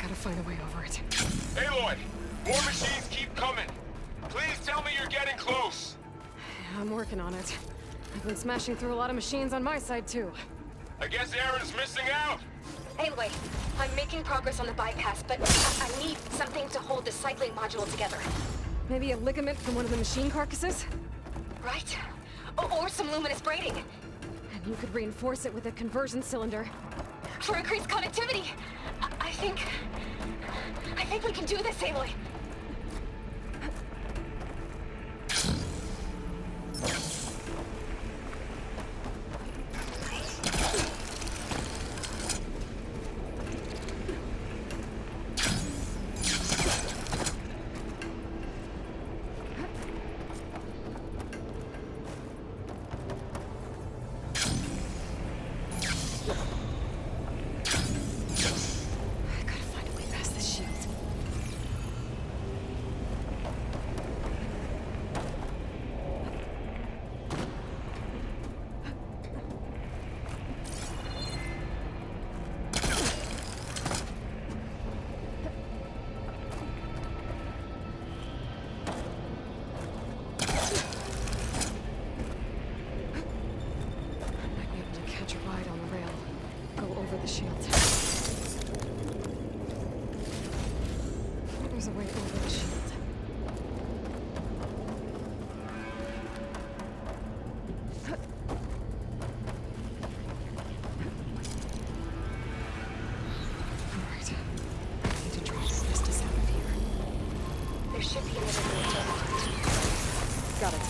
Gotta find a way over it. Aloy, more machines keep coming. Please tell me you're getting close. Yeah, I'm working on it. I've been smashing through a lot of machines on my side, too. I guess Aaron's missing out. Anyway, I'm making progress on the bypass, but I need something to hold the cycling module together. Maybe a ligament from one of the machine carcasses? Right? Or some luminous braiding. And you could reinforce it with a conversion cylinder. For increased connectivity. I think we can do this, Aloy. The shield. There's a way over the shield. Alright. I need to drop the distance out of here. There should be another way. Got it.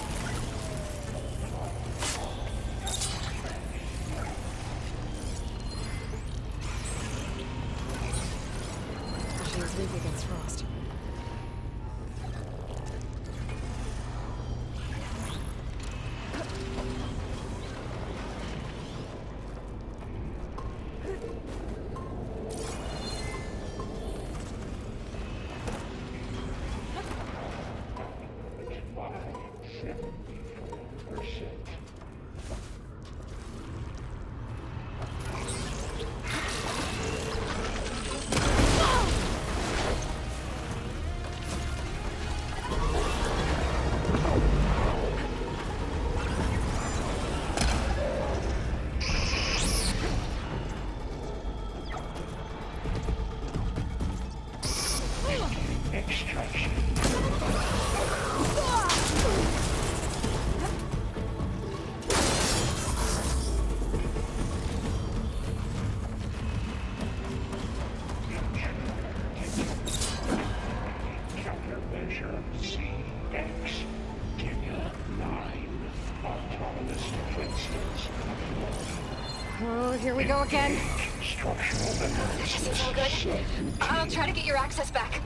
Weak against frost. Oh, here we go again. This is all good. I'll try to get your access back.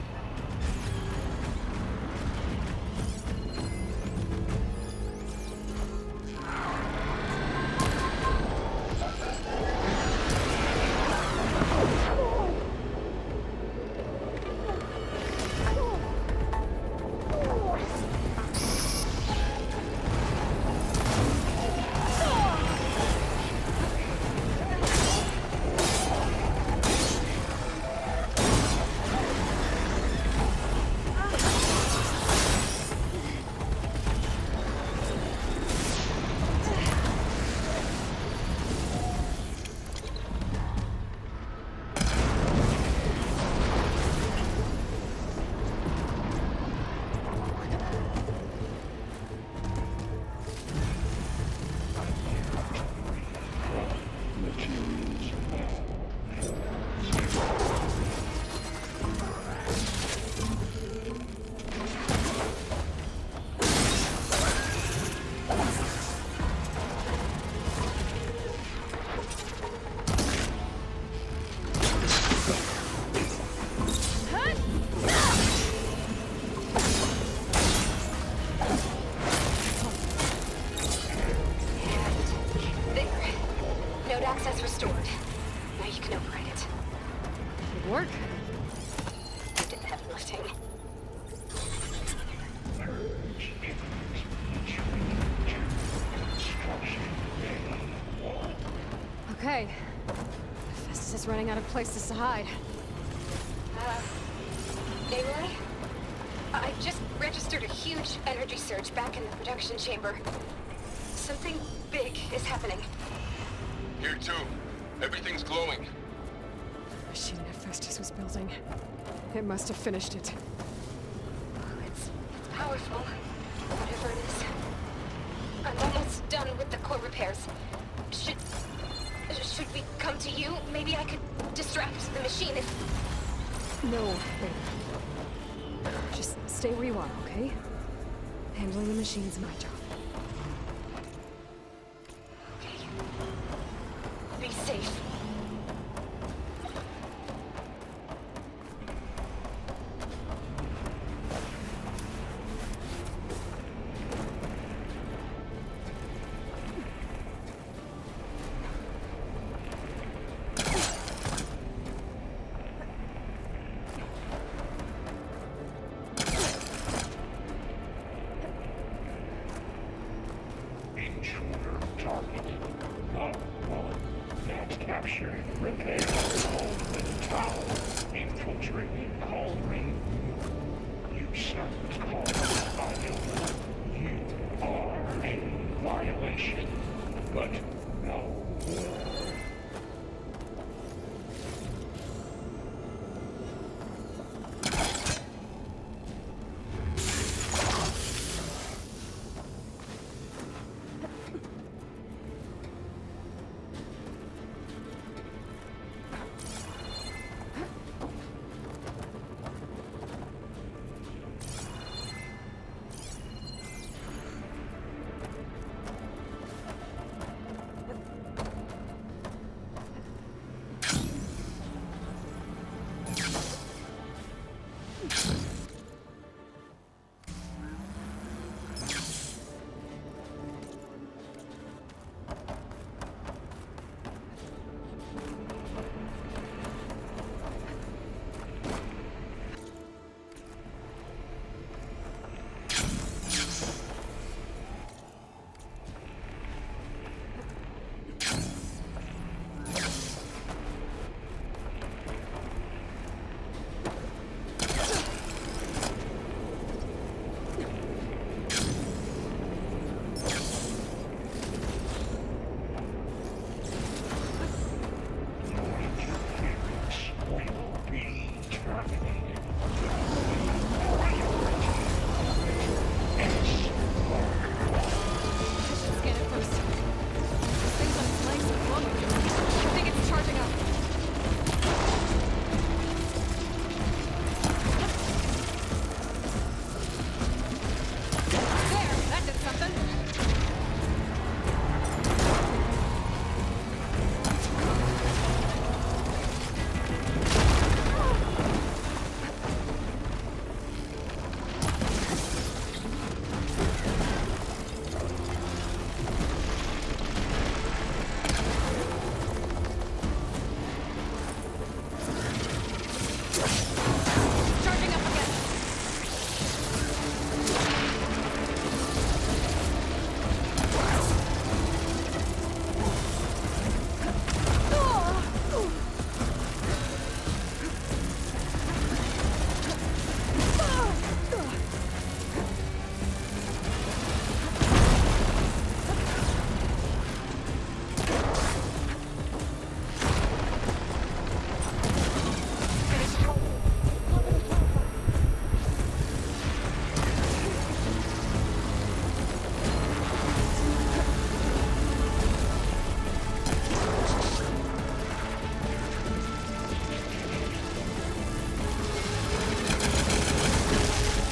Access restored. Now you can operate it. Good work. You did the heavy lifting. Okay. Festus is running out of places to hide. Aloy? I just registered a huge energy surge back in the production chamber. Something big is happening. Here too. Everything's glowing. The machine Hephaestus was building. It must have finished it. It's powerful, whatever it is. I'm almost done with the core repairs. Should we come to you? Maybe I could distract the machine if... No, babe. Just stay where you are, okay? Handling the machine's my job. Okay. Be safe. Intruder targeted. Not one. Not captured. Repair. Coleman Tower. Infiltrating Coleman. You sound called Iowa. You are a violation. But no more. Scan it first. This thing's on its legs and glowing. I think it's charging up. There! That did something! Charging up again!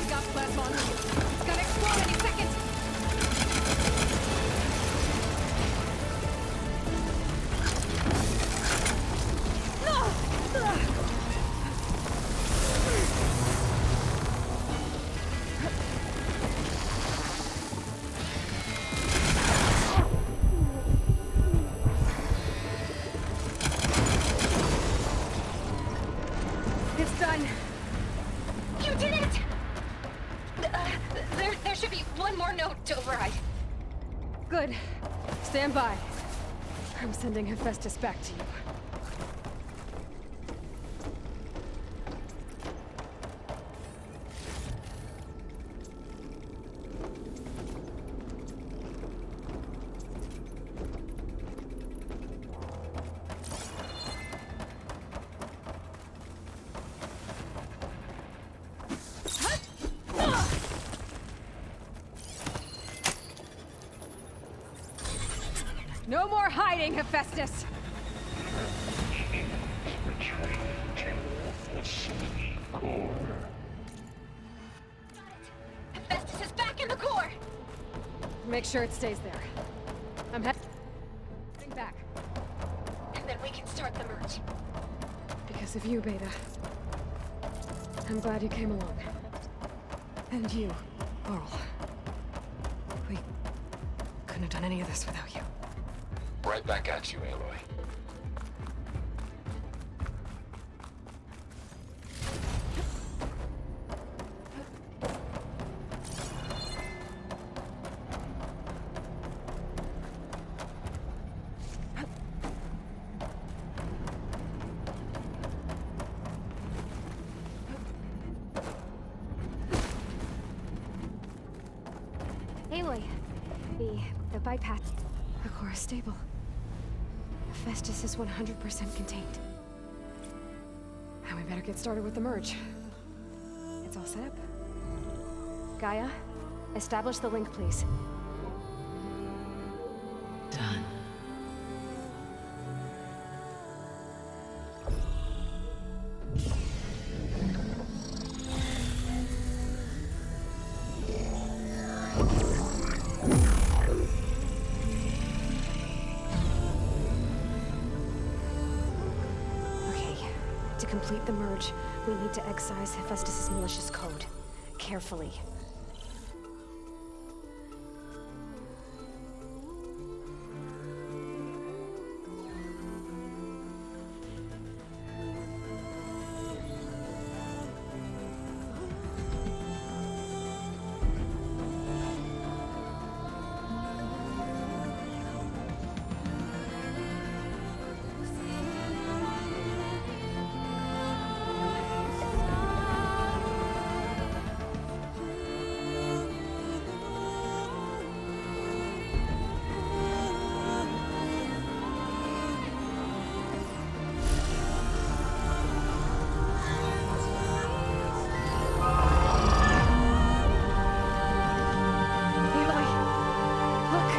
Got plasma on me. It's gonna explode any second! It's done. You did it! There should be one more note to override. Good. Stand by. I'm sending Hephaestus back to you. hiding, Hephaestus? Retreat to the city core. Hephaestus is back in the core! Make sure it stays there. I'm heading back. And then we can start the merge. Because of you, Beta. I'm glad you came along. And you, Laurel. We couldn't have done any of this without you. Right back at you, Aloy. Aloy, the bypass. The core is stable. Hephaestus is 100% contained. Now we better get started with the merge. It's all set up. Gaia, establish the link, please. Done. Okay, to complete the merge, we need to excise Hephaestus' malicious code. Carefully. Aloy, look!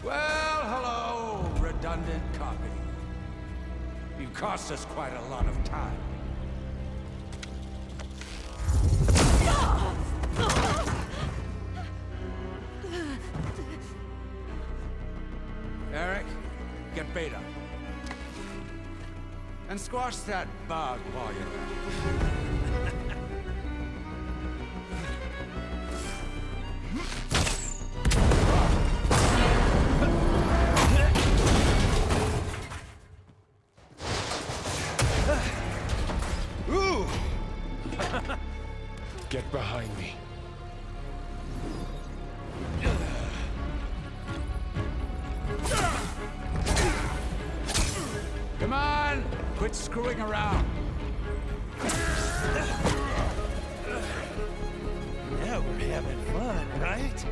Well, hello, redundant copy. You've cost us quite a lot of time. Eric, get Beta. And squash that bug while you're at it. Ooh! Get behind me. Come on! Quit screwing around. Now we're having fun, right?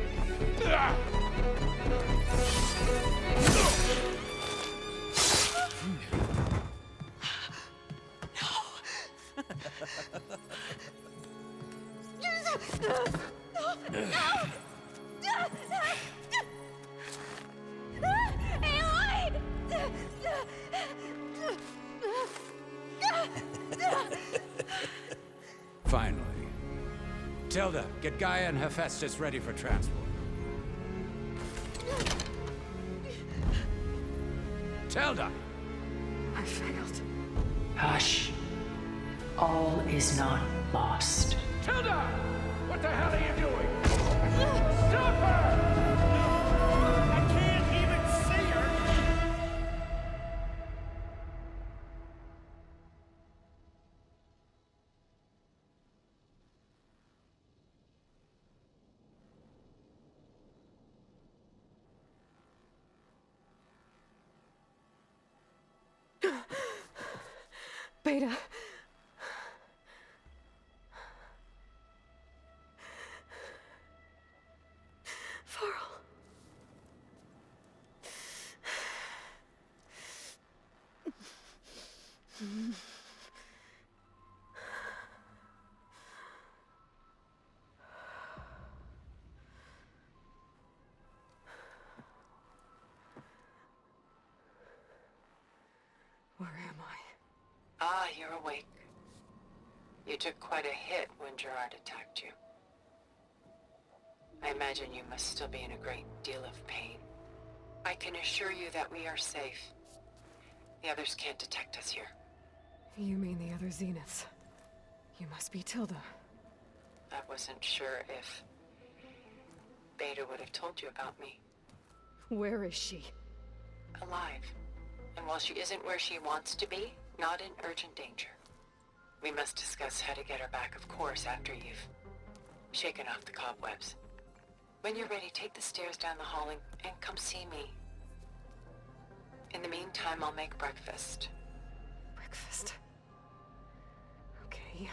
Finally. Tilda, get Gaia and Hephaestus ready for transport. Tilda! I failed. Hush. All is not lost. Tilda! What the hell are you doing? Stop her! I can't even see her! Beta. Varl. Where am I? Ah, you're awake. You took quite a hit when Gerard attacked you. I imagine you must still be in a great deal of pain. I can assure you that we are safe. The others can't detect us here. You mean the other Zeniths? You must be Tilda. I wasn't sure if Beta would have told you about me. Where is she? Alive. And while she isn't where she wants to be, not in urgent danger. We must discuss how to get her back, of course, after you've shaken off the cobwebs. When you're ready, take the stairs down the hall and come see me. In the meantime, I'll make breakfast. Breakfast. Okay.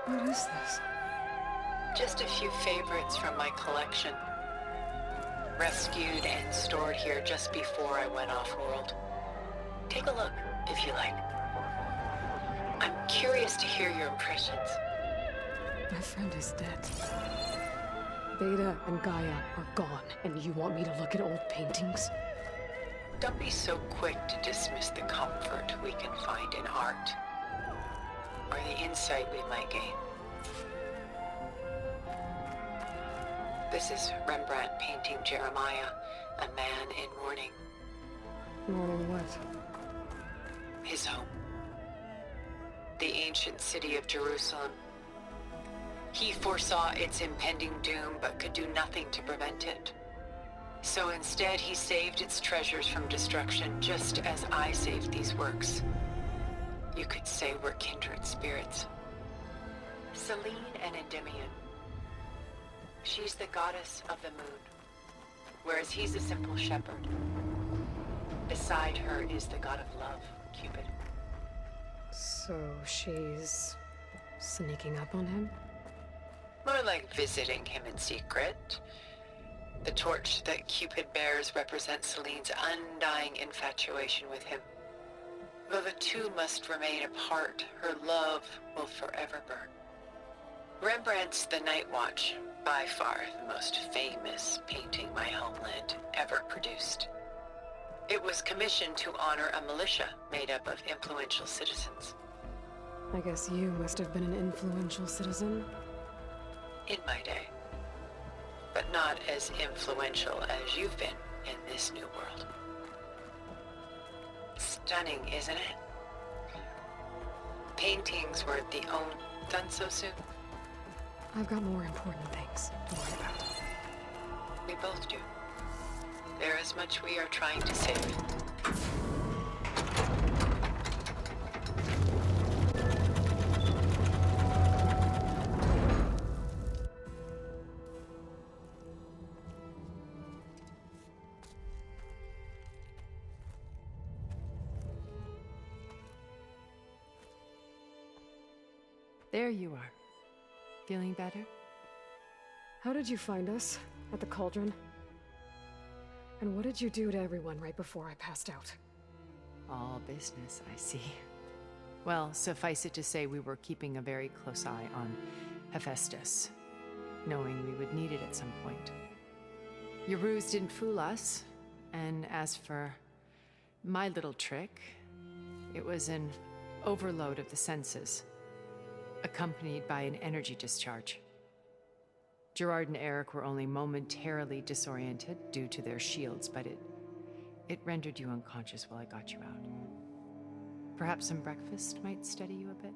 What is this? Just a few favorites from my collection. Rescued and stored here just before I went off-world. Take a look, if you like. I'm curious to hear your impressions. My friend is dead. Beta and Gaia are gone, and you want me to look at old paintings? Don't be so quick to dismiss the comfort we can find in art, or the insight we might gain. This is Rembrandt painting Jeremiah, a man in mourning. Mourning what? His home. The ancient city of Jerusalem. He foresaw its impending doom, but could do nothing to prevent it. So instead, he saved its treasures from destruction, just as I saved these works. You could say we're kindred spirits. Selene and Endymion. She's the goddess of the moon, whereas he's a simple shepherd. Beside her is the god of love, Cupid. So she's sneaking up on him? More like visiting him in secret. The torch that Cupid bears represents Selene's undying infatuation with him. Though the two must remain apart, her love will forever burn. Rembrandt's The Night Watch, by far the most famous painting my homeland ever produced. It was commissioned to honor a militia made up of influential citizens. I guess you must have been an influential citizen. In my day. But not as influential as you've been in this new world. Stunning, isn't it? Paintings weren't the only done so soon. I've got more important things to worry about. We both do. There is much we are trying to save. There you are. Feeling better? How did you find us? At the cauldron? And what did you do to everyone right before I passed out? All business, I see. Well, suffice it to say we were keeping a very close eye on Hephaestus, knowing we would need it at some point. Your ruse didn't fool us, and as for my little trick, it was an overload of the senses, accompanied by an energy discharge. Gerard and Eric were only momentarily disoriented due to their shields, but it rendered you unconscious while I got you out. Perhaps some breakfast might steady you a bit?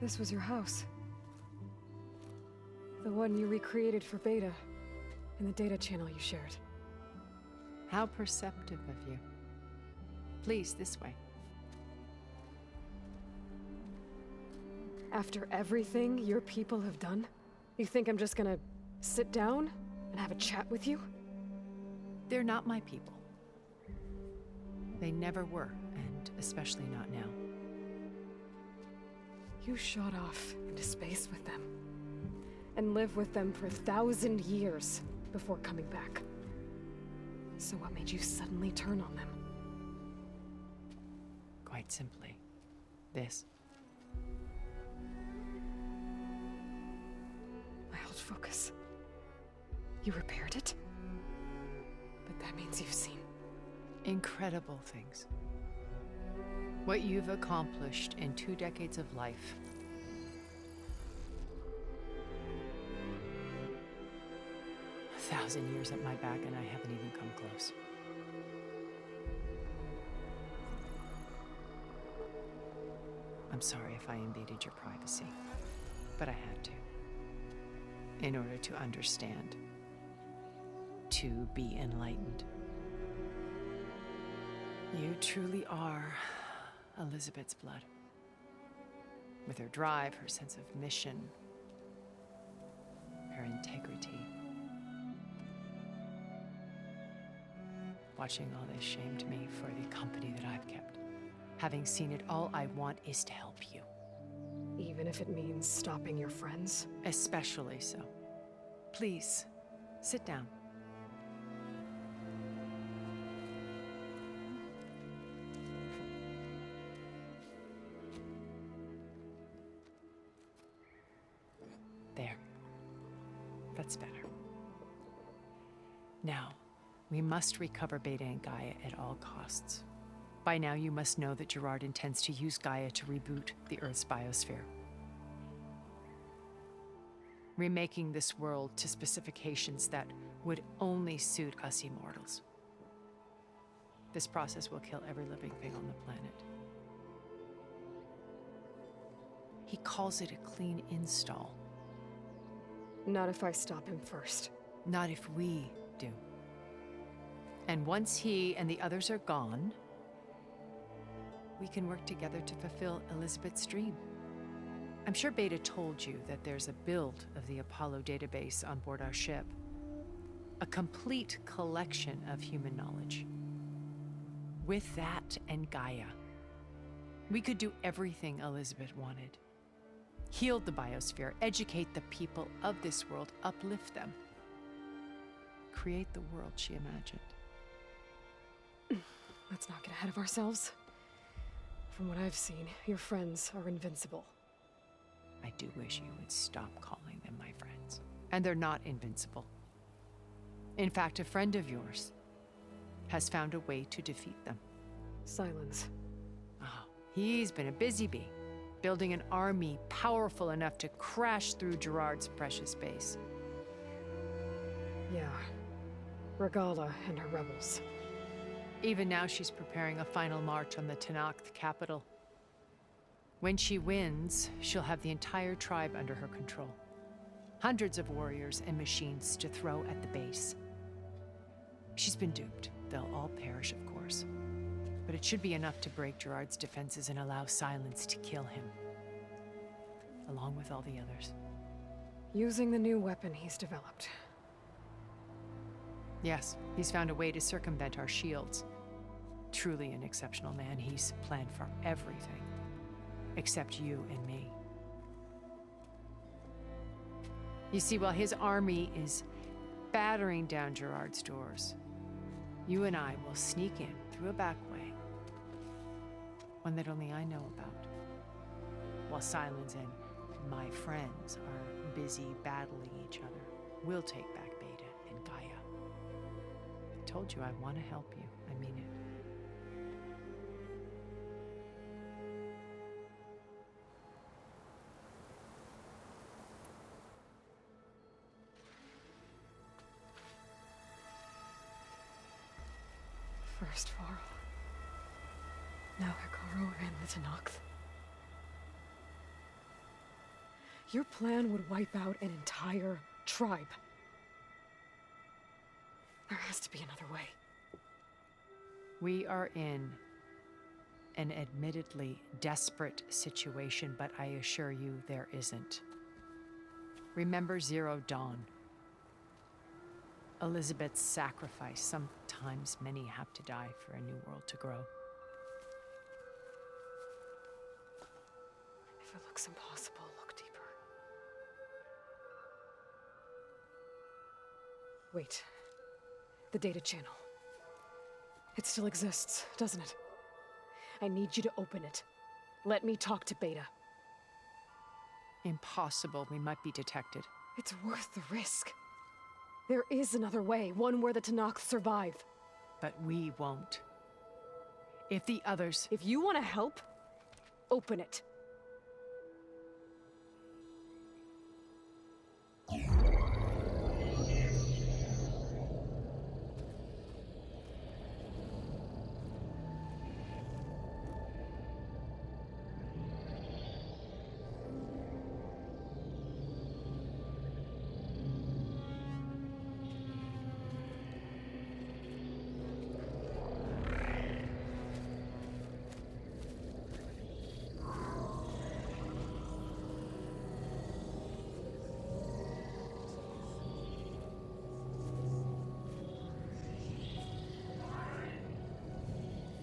This was your house. The one you recreated for Beta, in the data channel you shared. How perceptive of you. Please, this way. After everything your people have done, you think I'm just gonna sit down and have a chat with you? They're not my people. They never were, and especially not now. You shot off into space with them, and lived with them for 1,000 years before coming back. So what made you suddenly turn on them? Quite simply, this. My old focus. You repaired it? But that means you've seen Incredible things. What you've accomplished in 2 decades of life. A 1,000 years at my back and I haven't even come close. I'm sorry if I invaded your privacy, but I had to. In order to understand. To be enlightened. You truly are Elizabeth's blood. With her drive, her sense of mission, her integrity. Watching all this shamed me for the company that I've kept. Having seen it, all I want is to help you. even if it means stopping your friends? Especially so. Please, sit down. There. That's better. Now, we must recover Beta and Gaia at all costs. By now, you must know that Gerard intends to use Gaia to reboot the Earth's biosphere. Remaking this world to specifications that would only suit us immortals. This process will kill every living thing on the planet. He calls it a clean install. Not if I stop him first. Not if we do. And once he and the others are gone, we can work together to fulfill Elizabeth's dream. I'm sure Beta told you that there's a build of the Apollo database on board our ship. A complete collection of human knowledge. With that and Gaia, we could do everything Elizabeth wanted. Heal the biosphere, educate the people of this world, uplift them. Create the world she imagined. Let's not get ahead of ourselves. From what I've seen, your friends are invincible. I do wish you would stop calling them my friends. And they're not invincible. In fact, a friend of yours has found a way to defeat them. Silence. Oh, he's been a busy bee, building an army powerful enough to crash through Gerard's precious base. Yeah. Regala and her rebels. Even now, she's preparing a final march on the Tenakth capital. When she wins, she'll have the entire tribe under her control. Hundreds of warriors and machines to throw at the base. She's been duped. They'll all perish, of course. But it should be enough to break Gerard's defenses and allow Silence to kill him. Along with all the others. Using the new weapon he's developed. Yes, he's found a way to circumvent our shields. Truly an exceptional man. He's planned for everything. Except you and me. You see, while his army is battering down Gerard's doors, you and I will sneak in through a back way. One that only I know about. While Silence and my friends are busy battling each other, we'll take back Beta and Gaia. I told you I want to help you. I mean it. First Varl. Now Hikaru and the Tenakth. Your plan would wipe out an entire tribe. There has to be another way. We are in an admittedly desperate situation, but I assure you there isn't. Remember Zero Dawn. Elizabeth's sacrifice. Sometimes many have to die for a new world to grow. If it looks impossible, look deeper. Wait. The data channel. It still exists, doesn't it? I need you to open it. Let me talk to Beta. Impossible. We might be detected. It's worth the risk. There is another way, one where the Tanakh survive. But we won't. If the others... If you want to help, open it.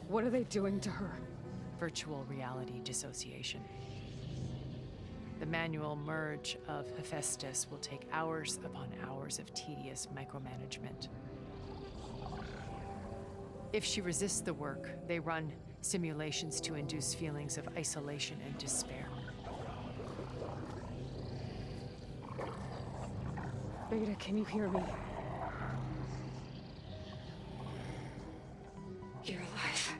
What are they doing to her? Virtual reality dissociation. The manual merge of Hephaestus will take hours upon hours of tedious micromanagement. If she resists the work, they run simulations to induce feelings of isolation and despair. Beta, can you hear me? You're alive.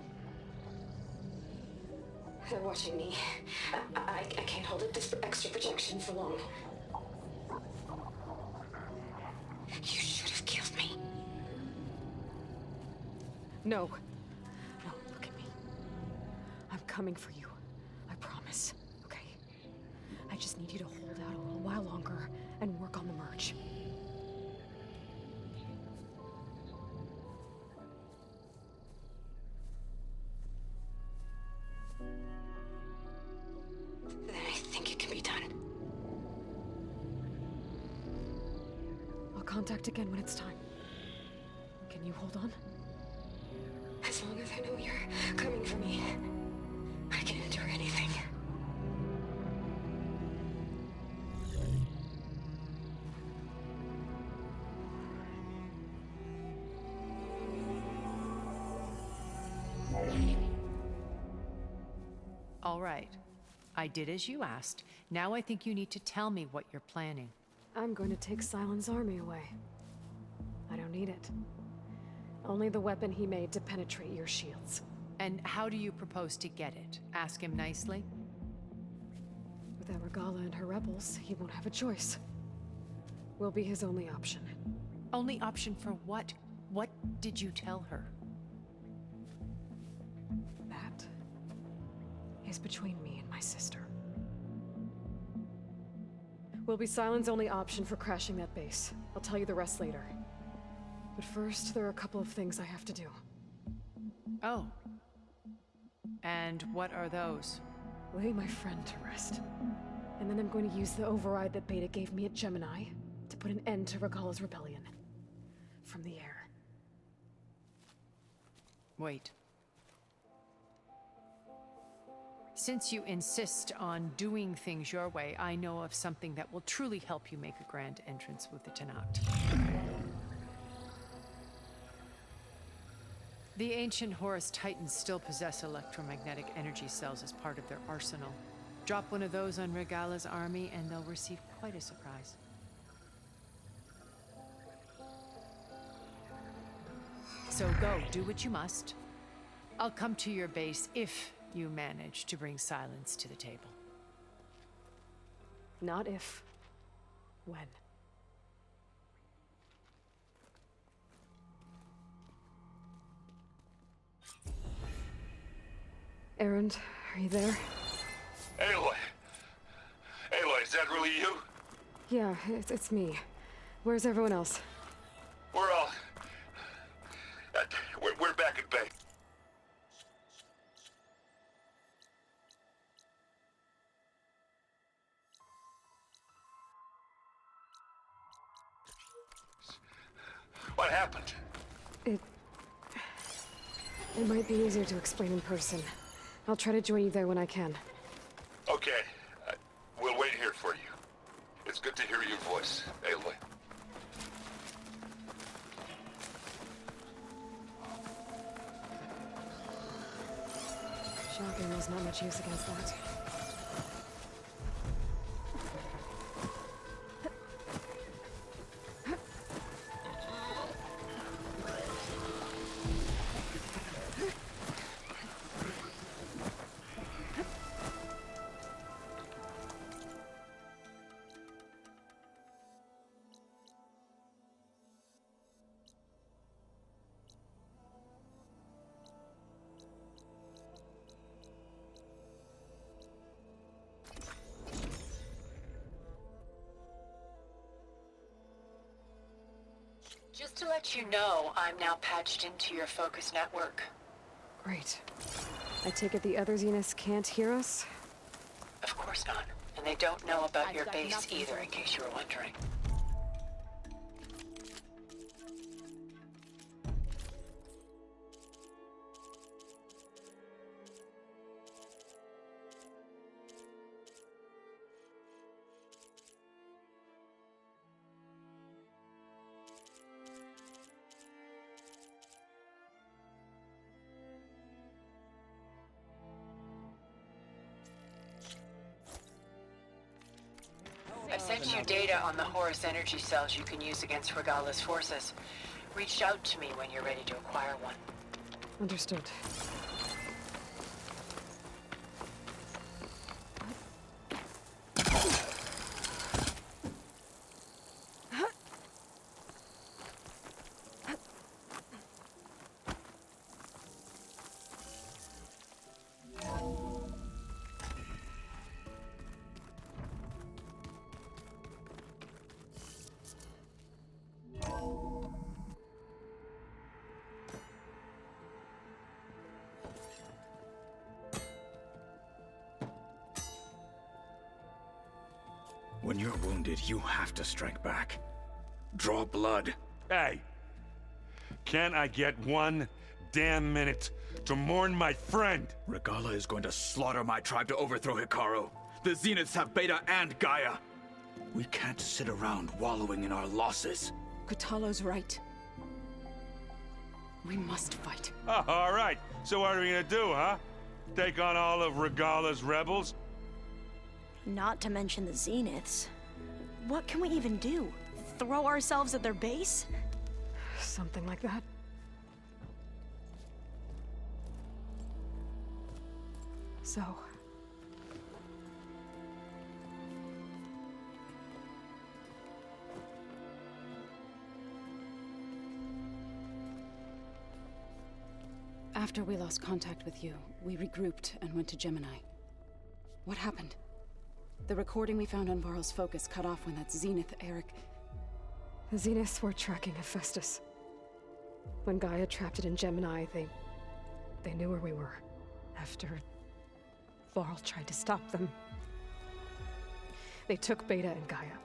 They're watching me. I can't hold up this extra projection for long. You should have killed me. No. No, look at me. I'm coming for you. I promise, okay? I just need you to hold out a little while longer and work on the merge. Then I think it can be done. I'll contact again when it's time. Can you hold on? As long as I know you're coming for me, I can endure anything. All right. I did as you asked. Now I think you need to tell me what you're planning. I'm going to take Silent's army away. I don't need it. Only the weapon he made to penetrate your shields. And how do you propose to get it? Ask him nicely? Without Regala and her rebels, he won't have a choice. We'll be his only option. Only option for what? What did you tell her? That is between me and my sister. Will be Silent's only option for crashing that base. I'll tell you the rest later. But first, there are a couple of things I have to do. Oh. And what are those? Lay my friend to rest. And then I'm going to use the override that Beta gave me at Gemini to put an end to Regala's rebellion. From the air. Wait. Since you insist on doing things your way, I know of something that will truly help you make a grand entrance with the Tanakh. The ancient Horus Titans still possess electromagnetic energy cells as part of their arsenal. Drop one of those on Regala's army and they'll receive quite a surprise. So go, do what you must. I'll come to your base if you manage to bring Silence to the table. Not if. When. Erend, are you there? Aloy! Aloy, is that really you? Yeah, it's me. Where's everyone else? We're all... we're back at bay. What happened? It might be easier to explain in person. I'll try to join you there when I can. Okay. We'll wait here for you. It's good to hear your voice, Aloy. Shock ammo's not much use against that. Just to let you know, I'm now patched into your focus network. Great. I take it the other Zeniths can't hear us? Of course not. And they don't know about your base either, in case you were wondering. I've sent you data on the Horus energy cells you can use against Regala's forces. Reach out to me when you're ready to acquire one. Understood. When you're wounded, you have to strike back. Draw blood. Hey! Can't I get 1 damn minute to mourn my friend? Regala is going to slaughter my tribe to overthrow Hikaru. The Zeniths have Beta and Gaia. We can't sit around wallowing in our losses. Kotallo's right. We must fight. Oh, all right. So what are we gonna do, huh? Take on all of Regala's rebels? Not to mention the Zeniths. What can we even do? Throw ourselves at their base? Something like that. So... After we lost contact with you, we regrouped and went to Gemini. What happened? The recording we found on Varl's focus cut off when that Zenith, Eric... The Zeniths were tracking Hephaestus. When Gaia trapped it in Gemini, they knew where we were. After Varl tried to stop them. They took Beta and Gaia.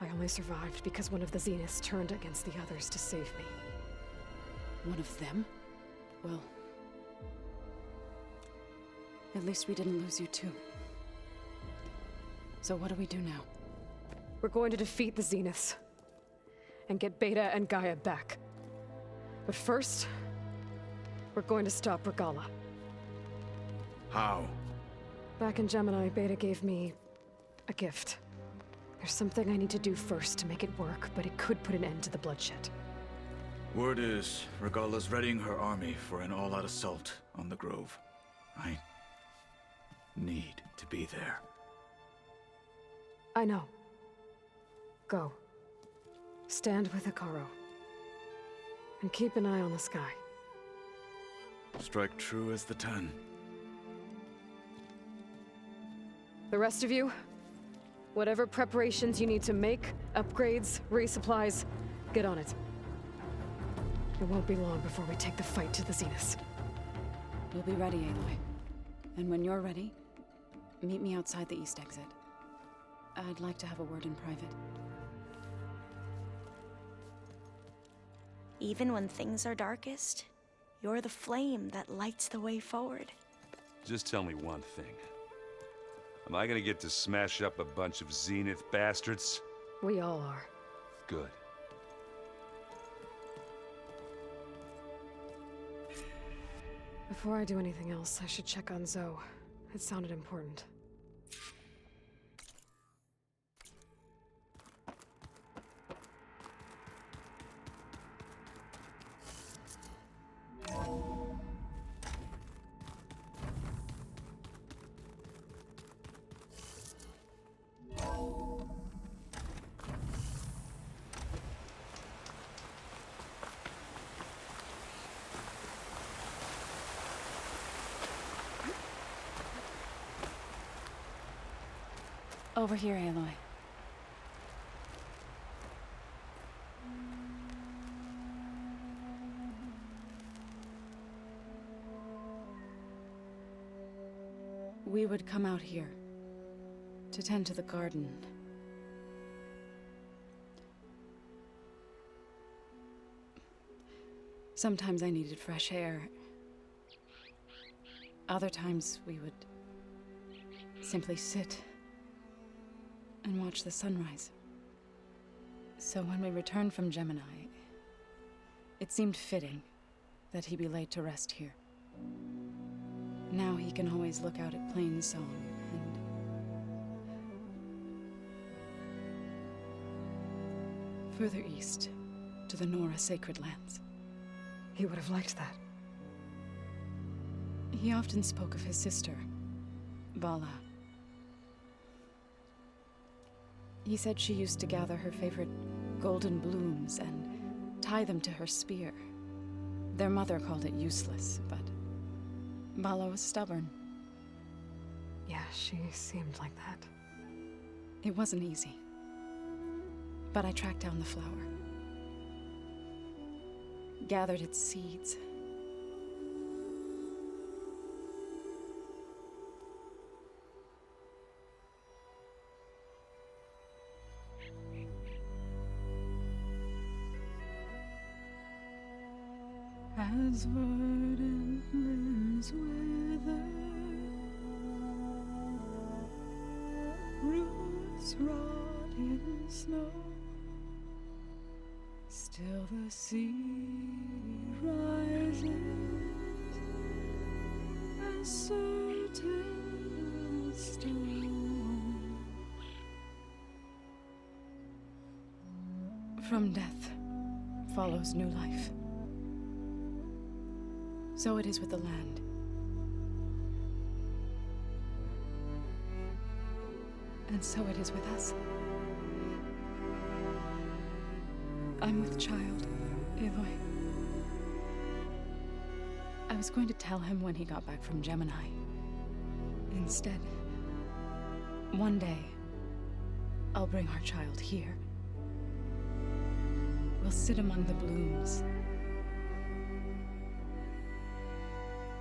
I only survived because one of the Zeniths turned against the others to save me. One of them? Well... at least we didn't lose you too. So what do we do now? We're going to defeat the Zeniths. And get Beta and Gaia back. But first, we're going to stop Regala. How? Back in Gemini, Beta gave me a gift. There's something I need to do first to make it work, but it could put an end to the bloodshed. Word is, Regala's readying her army for an all-out assault on the Grove. I need to be there. I know. Go. Stand with Hikaru. And keep an eye on the sky. Strike true as the 10. The rest of you, Whatever preparations you need to make, upgrades, resupplies, get on it. It won't be long before we take the fight to the Zeniths. We'll be ready, Aloy. And when you're ready, meet me outside the east exit. I'd like to have a word in private. Even when things are darkest, you're the flame that lights the way forward. Just tell me one thing. Am I gonna get to smash up a bunch of Zenith bastards? We all are. Good. Before I do anything else, I should check on Zoe. It sounded important. Over here, Aloy. We would come out here to tend to the garden. Sometimes I needed fresh air. Other times we would simply sit and watch the sunrise. So when we returned from Gemini, it seemed fitting that he be laid to rest here. Now he can always look out at Plain Song and... further east, to the Nora Sacred Lands. He would have liked that. He often spoke of his sister, Vala. He said she used to gather her favorite golden blooms and tie them to her spear. Their mother called it useless, but Vala was stubborn. Yeah, she seemed like that. It wasn't easy. But I tracked down the flower. Gathered its seeds. As verdant limbs wither, roots rot in snow, still the sea rises, as certain as stone. From death follows new life. So it is with the land. And so it is with us. I'm with child, Aloy. I was going to tell him when he got back from Gemini. Instead, one day, I'll bring our child here. We'll sit among the blooms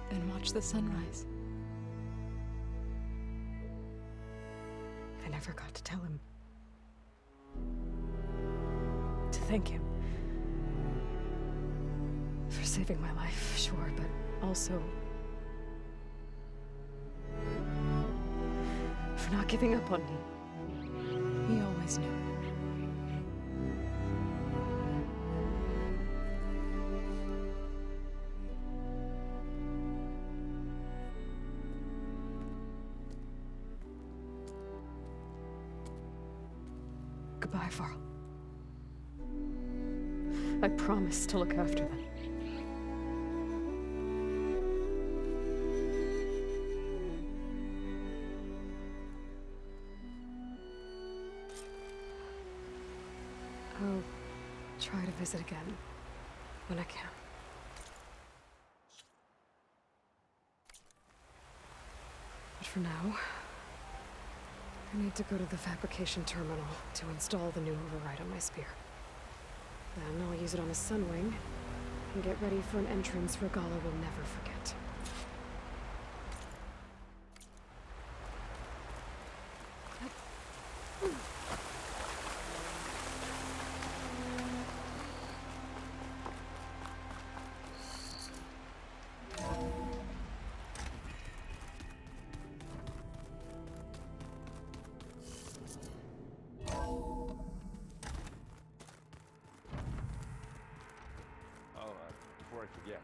and watch the sunrise. I never got to tell him. To thank him. For saving my life, sure, but also... for not giving up on me. He always knew. Goodbye, Varl. I promise to look after them. I'll try to visit again when I can. But for now, I need to go to the fabrication terminal to install the new override on my spear. Then I'll use it on a sunwing and get ready for an entrance Regala will never forget. Before I forget,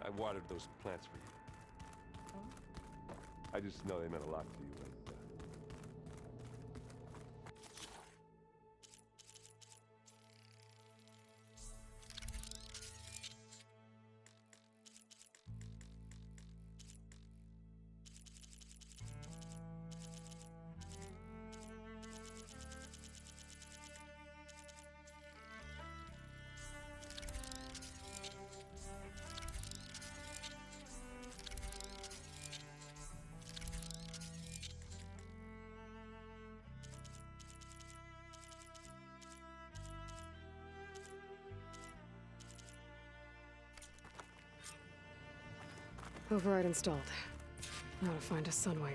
I watered those plants for you. Oh? I just know they meant a lot to you. Override installed. Now to find a sunwing.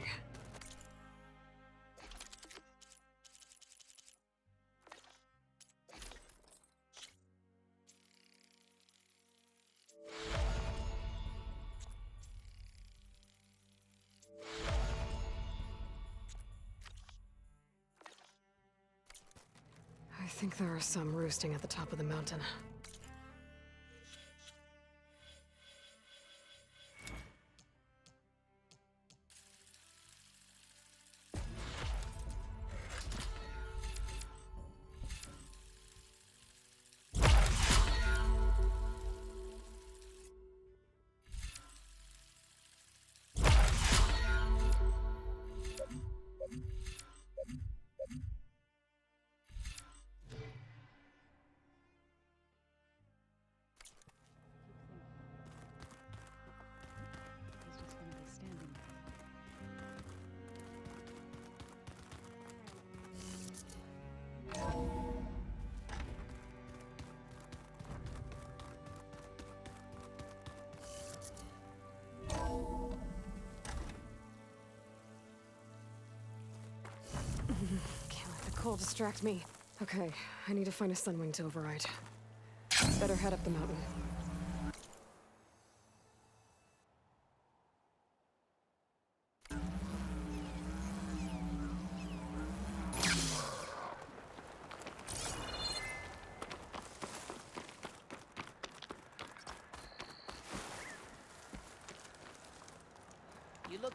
I think there are some roosting at the top of the mountain. Can't let the cold distract me. Okay, I need to find a sunwing to override. Better head up the mountain. You look...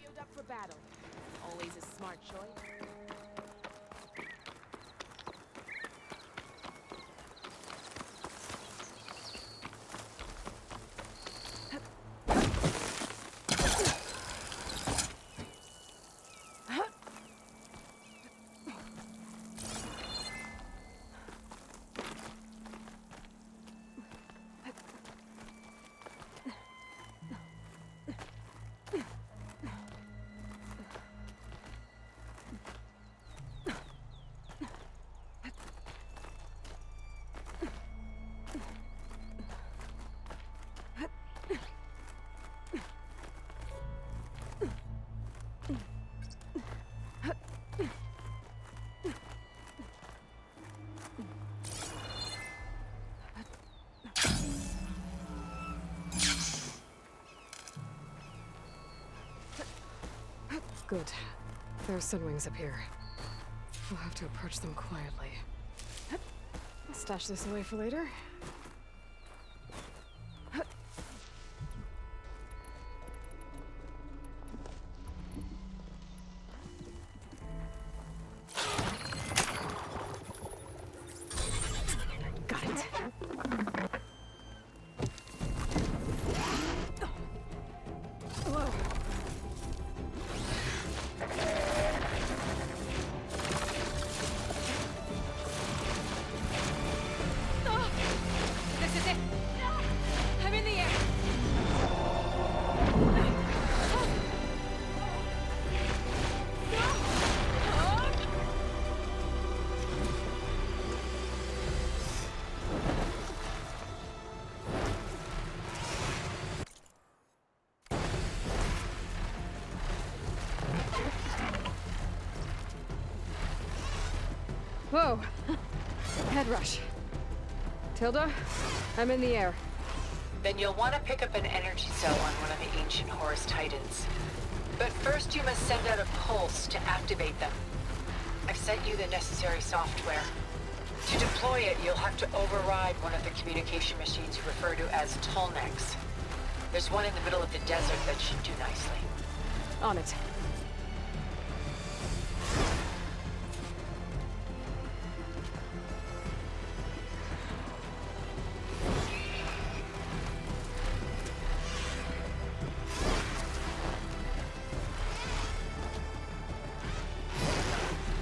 Geared up for battle. Always a smart choice. Good. There are sunwings up here. We'll have to approach them quietly. I'll stash this away for later. Got it. Whoa. go! Head rush. Tilda, I'm in the air. Then you'll want to pick up an energy cell on one of the ancient Horus Titans. But first you must send out a pulse to activate them. I've sent you the necessary software. To deploy it, you'll have to override one of the communication machines you refer to as Tallnecks. There's one in the middle of the desert that should do nicely. On it.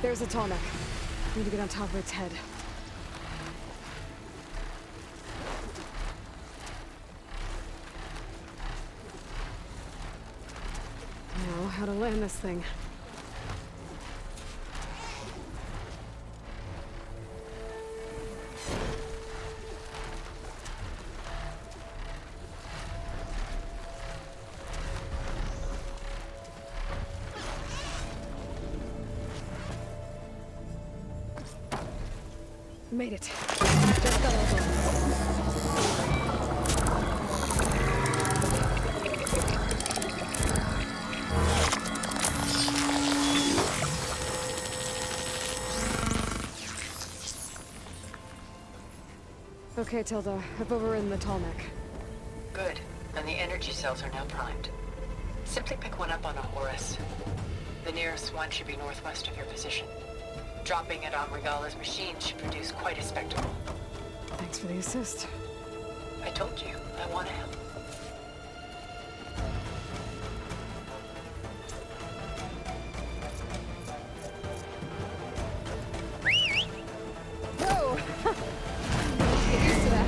There's a Tallneck. Need to get on top of its head. Now, how to land this thing. Made it. Just go over. Okay, Tilda. I've overridden the Tallneck. Good. And the energy cells are now primed. Simply pick one up on a Horus. The nearest one should be northwest of your position. Dropping it on Regala's machine should produce quite a spectacle. Thanks for the assist. I told you, I want to help. Whoa! Get used to that.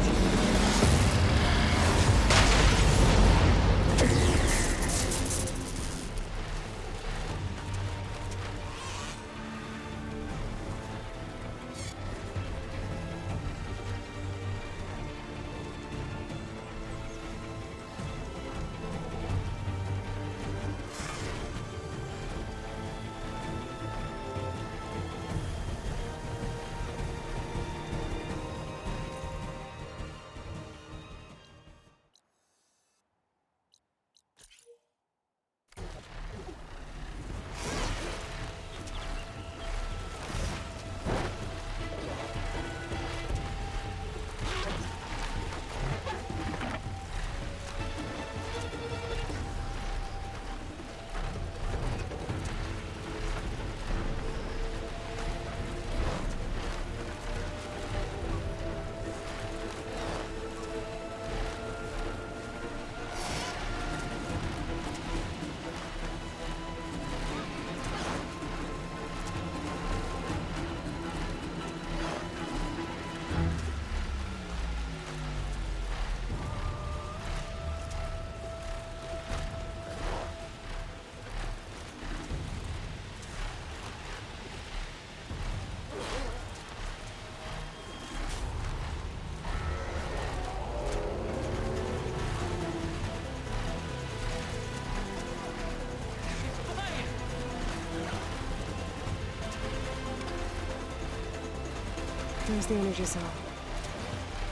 There's the energy cell.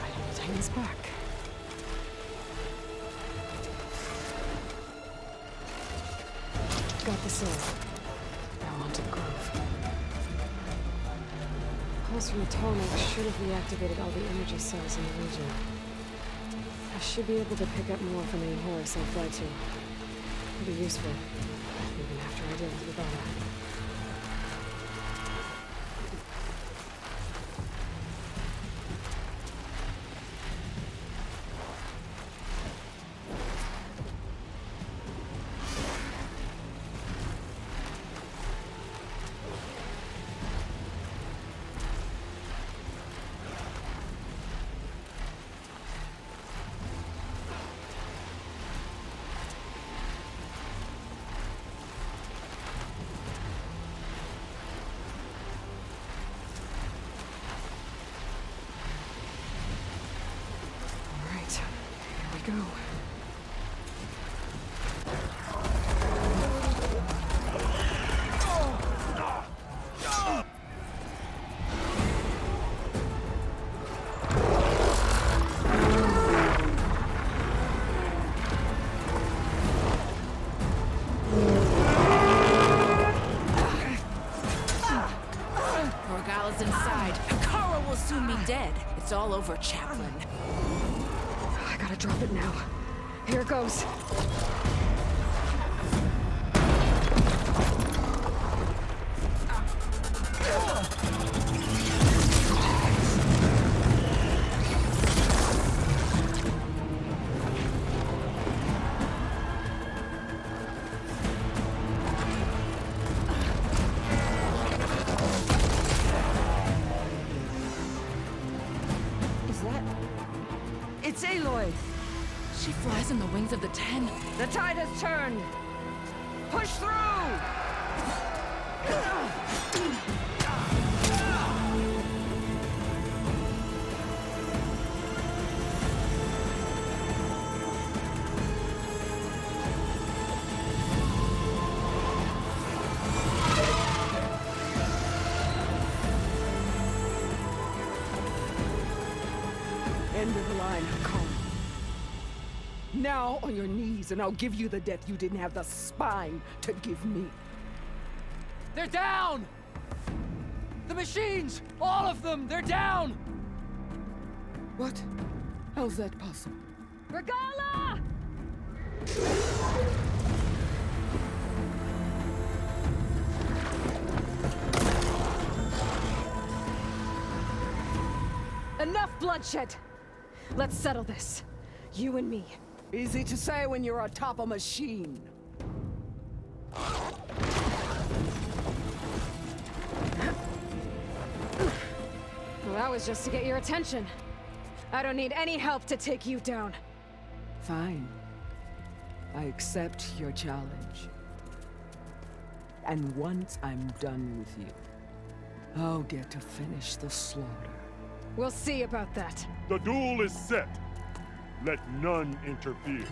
Right on the Titan's back. Got the cell. Now onto the grove. Pulse from the Tallneck should have reactivated all the energy cells in the region. I should be able to pick up more from any Horus I fly to. Pretty useful, even after I deal with Regala. Go. dead. It's all over, Chaplain. I gotta drop it now. Here it goes. It's Aloy! She flies in the wings of the 10. The tide has turned! Push through! End of the line, come. Now on your knees, and I'll give you the death you didn't have the spine to give me. They're down! The machines! All of them! They're down! What? How's that possible? Regala! Enough bloodshed! Let's settle this. You and me. Easy to say when you're atop a machine. Well, that was just to get your attention. I don't need any help to take you down. Fine. I accept your challenge. And once I'm done with you, I'll get to finish the slaughter. We'll see about that. The duel is set. Let none interfere.